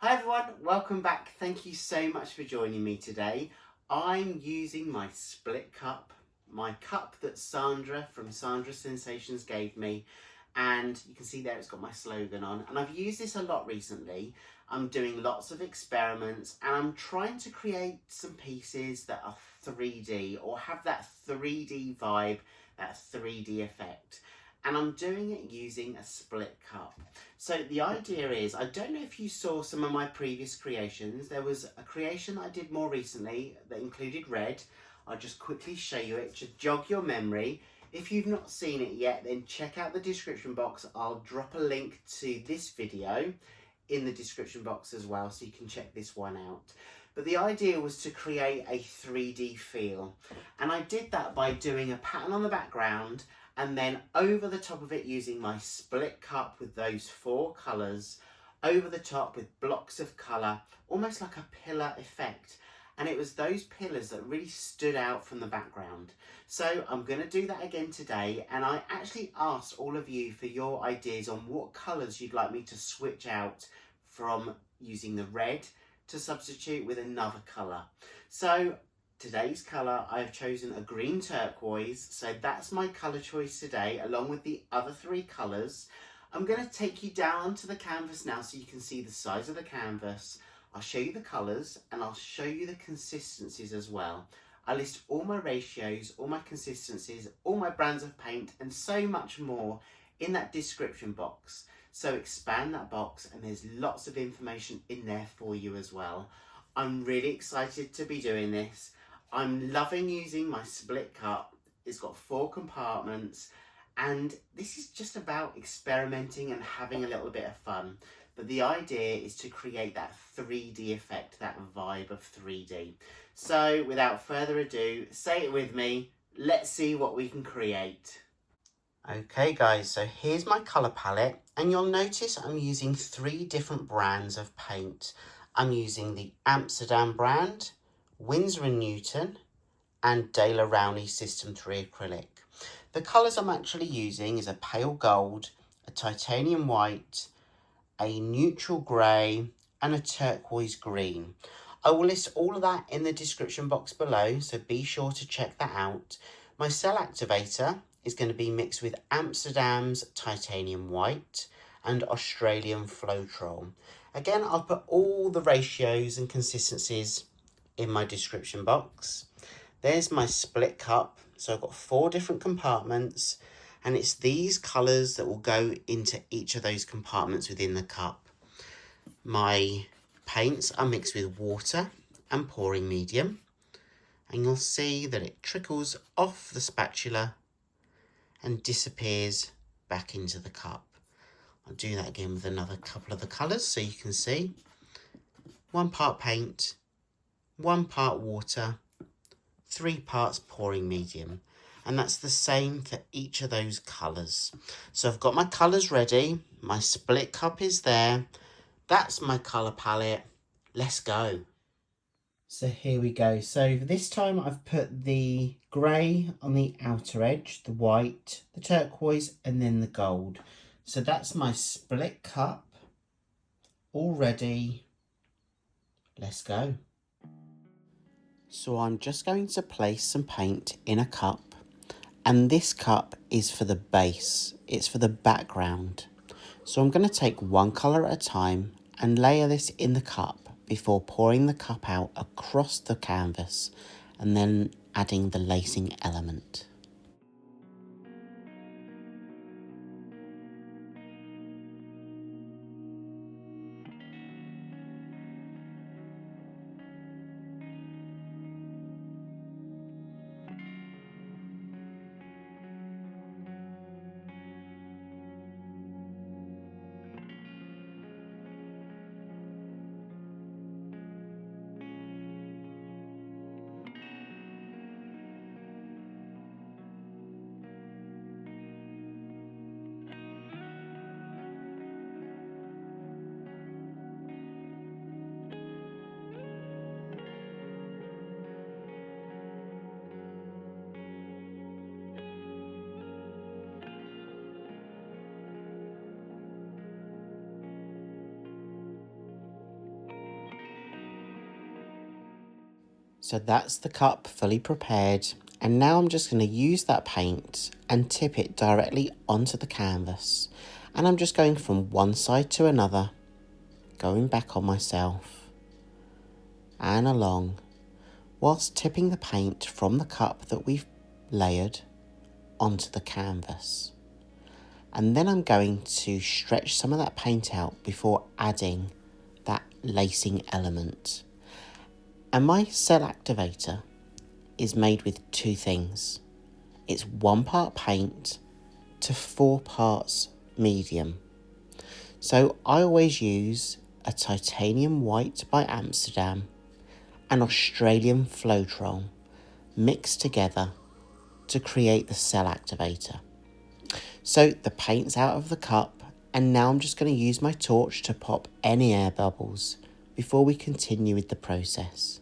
Hi everyone, welcome back. Thank you so much for joining me today. I'm using my split cup, my cup that Sandra from Sandra Sensations gave me, and you can see there it's got my slogan on, and I've used this a lot recently. I'm doing lots of experiments and I'm trying to create some pieces that are 3D or have that 3D vibe, that 3D effect. And I'm doing it using a split cup. So the idea is, I don't know if you saw some of my previous creations. There was a creation I did more recently that included red. I'll just quickly show you it to jog your memory. If you've not seen it yet, then check out the description box. I'll drop a link to this video in the description box as well, so you can check this one out. But the idea was to create a 3D feel. And I did that by doing a pattern on the background and then over the top of it using my split cup with those 4 colours, over the top with blocks of colour, almost like a pillar effect. And it was those pillars that really stood out from the background. So I'm going to do that again today, and I actually asked all of you for your ideas on what colours you'd like me to switch out from using the red to substitute with another colour. So today's colour, I've chosen a green turquoise, so that's my colour choice today, along with the other 3 colours. I'm going to take you down to the canvas now so you can see the size of the canvas. I'll show you the colours and I'll show you the consistencies as well. I list all my ratios, all my consistencies, all my brands of paint and so much more in that description box. So expand that box and there's lots of information in there for you as well. I'm really excited to be doing this. I'm loving using my split cup. It's got 4 compartments and this is just about experimenting and having a little bit of fun. But the idea is to create that 3D effect, that vibe of 3D. So without further ado, say it with me, let's see what we can create. Okay guys, so here's my colour palette and you'll notice I'm using 3 different brands of paint. I'm using the Amsterdam brand, Winsor & Newton and Daler Rowney System 3 acrylic. The colours I'm actually using is a pale gold, a titanium white, a neutral grey and a turquoise green. I will list all of that in the description box below, so be sure to check that out. My cell activator is going to be mixed with Amsterdam's titanium white and Australian Floetrol. Again, I'll put all the ratios and consistencies in my description box. There's my split cup. So I've got 4 different compartments and it's these colours that will go into each of those compartments within the cup. My paints are mixed with water and pouring medium. And you'll see that it trickles off the spatula and disappears back into the cup. I'll do that again with another couple of the colours so you can see. 1 part paint, 1 part water, 3 parts pouring medium, and that's the same for each of those colours. So I've got my colours ready, my split cup is there, that's my colour palette, let's go. So here we go. So this time I've put the grey on the outer edge, the white, the turquoise and then the gold. So that's my split cup, all ready, let's go. So I'm just going to place some paint in a cup, and this cup is for the base, it's for the background. So I'm going to take 1 colour at a time and layer this in the cup before pouring the cup out across the canvas and then adding the lacing element. So that's the cup fully prepared, and now I'm just going to use that paint and tip it directly onto the canvas. And I'm just going from one side to another, going back on myself and along, whilst tipping the paint from the cup that we've layered onto the canvas. And then I'm going to stretch some of that paint out before adding that lacing element. And my cell activator is made with two things. It's 1 part paint to 4 parts medium. So I always use a titanium white by Amsterdam and Australian Floetrol mixed together to create the cell activator. So the paint's out of the cup, and now I'm just going to use my torch to pop any air bubbles before we continue with the process.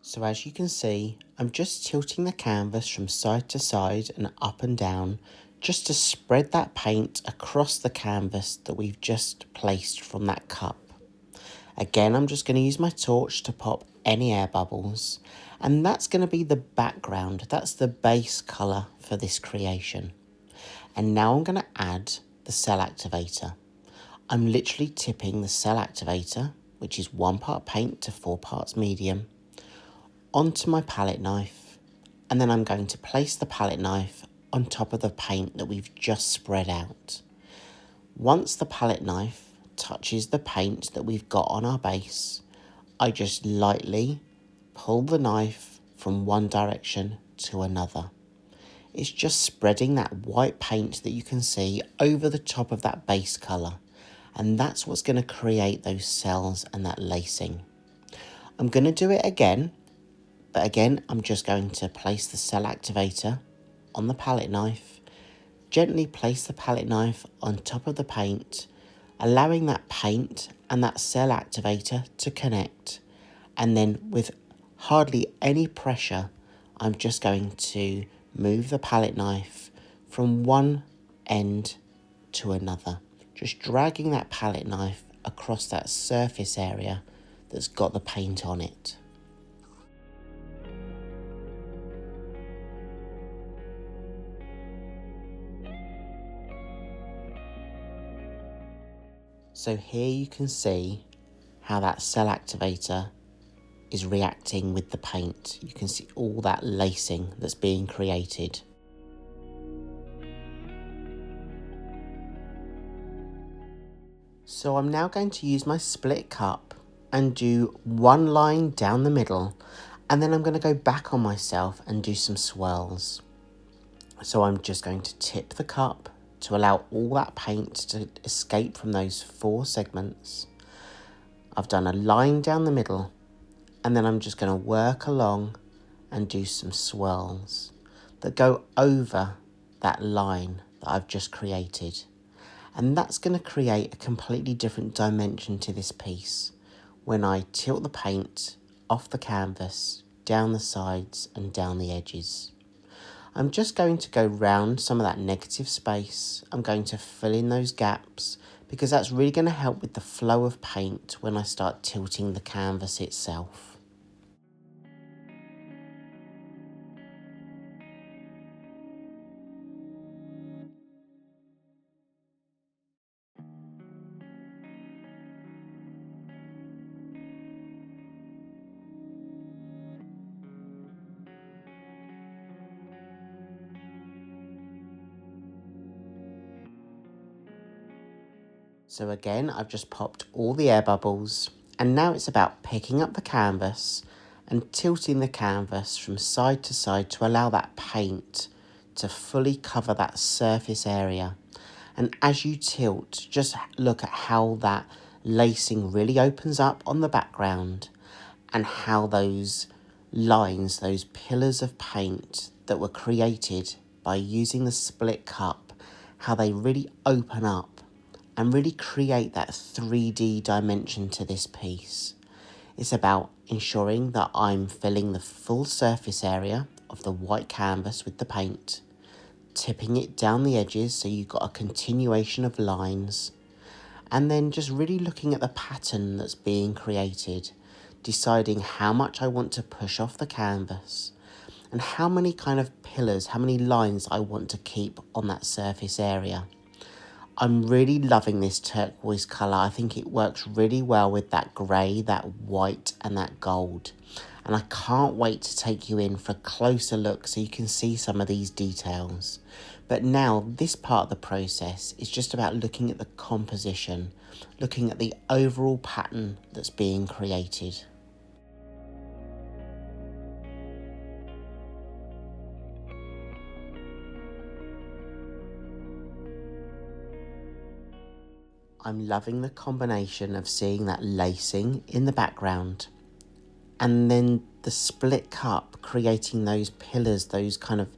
So as you can see, I'm just tilting the canvas from side to side and up and down just to spread that paint across the canvas that we've just placed from that cup. Again, I'm just going to use my torch to pop any air bubbles, and that's going to be the background. That's the base colour for this creation. And now I'm going to add the cell activator. I'm literally tipping the cell activator, which is 1 part paint to 4 parts medium, onto my palette knife, and then I'm going to place the palette knife on top of the paint that we've just spread out. Once the palette knife touches the paint that we've got on our base, I just lightly pull the knife from one direction to another. It's just spreading that white paint that you can see over the top of that base colour, and that's what's going to create those cells and that lacing. I'm going to do it again, but again I'm just going to place the cell activator on the palette knife, gently place the palette knife on top of the paint, allowing that paint and that cell activator to connect, and then with hardly any pressure I'm just going to move the palette knife from one end to another, just dragging that palette knife across that surface area that's got the paint on it. So here you can see how that cell activator is reacting with the paint. You can see all that lacing that's being created. So I'm now going to use my split cup and do one line down the middle, and then I'm going to go back on myself and do some swirls. So I'm just going to tip the cup to allow all that paint to escape from those 4 segments. I've done a line down the middle, and then I'm just going to work along and do some swirls that go over that line that I've just created. And that's going to create a completely different dimension to this piece when I tilt the paint off the canvas, down the sides and down the edges. I'm just going to go round some of that negative space. I'm going to fill in those gaps because that's really going to help with the flow of paint when I start tilting the canvas itself. So again, I've just popped all the air bubbles, and now it's about picking up the canvas and tilting the canvas from side to side to allow that paint to fully cover that surface area. And as you tilt, just look at how that lacing really opens up on the background and how those lines, those pillars of paint that were created by using the split cup, how they really open up and really create that 3D dimension to this piece. It's about ensuring that I'm filling the full surface area of the white canvas with the paint, tipping it down the edges so you've got a continuation of lines, and then just really looking at the pattern that's being created, deciding how much I want to push off the canvas and how many kind of pillars, how many lines I want to keep on that surface area. I'm really loving this turquoise colour. I think it works really well with that grey, that white and that gold. And I can't wait to take you in for a closer look so you can see some of these details. But now this part of the process is just about looking at the composition, looking at the overall pattern that's being created. I'm loving the combination of seeing that lacing in the background and then the split cup creating those pillars, those kind of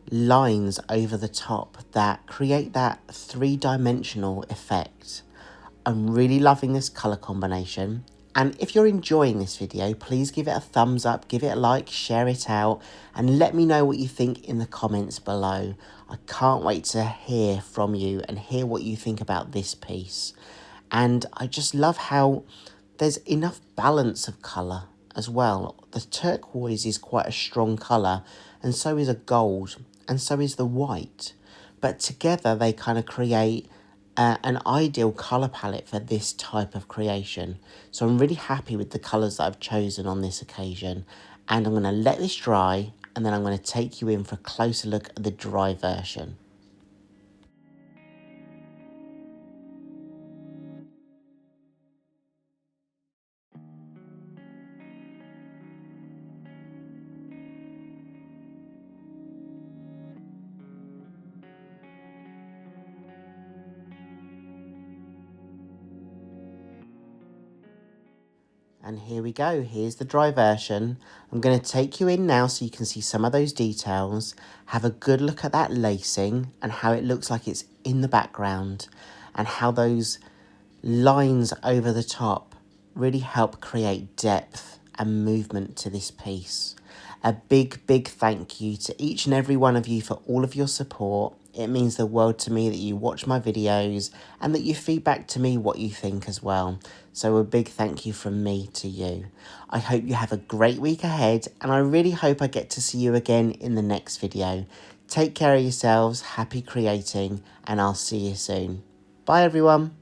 lines over the top that create that three-dimensional effect. I'm really loving this colour combination. And if you're enjoying this video, please give it a thumbs up, give it a like, share it out, and let me know what you think in the comments below. I can't wait to hear from you and hear what you think about this piece. And I just love how there's enough balance of colour as well. The turquoise is quite a strong colour, and so is a gold, and so is the white. But together they kind of create an ideal colour palette for this type of creation. So I'm really happy with the colours that I've chosen on this occasion, and I'm going to let this dry and then I'm going to take you in for a closer look at the dry version. And here we go, here's the dry version. I'm going to take you in now so you can see some of those details, have a good look at that lacing and how it looks like it's in the background, and how those lines over the top really help create depth and movement to this piece. A big thank you to each and every one of you for all of your support. It means the world to me that you watch my videos and that you feedback to me what you think as well. So a big thank you from me to you. I hope you have a great week ahead, and I really hope I get to see you again in the next video. Take care of yourselves, happy creating, and I'll see you soon. Bye everyone.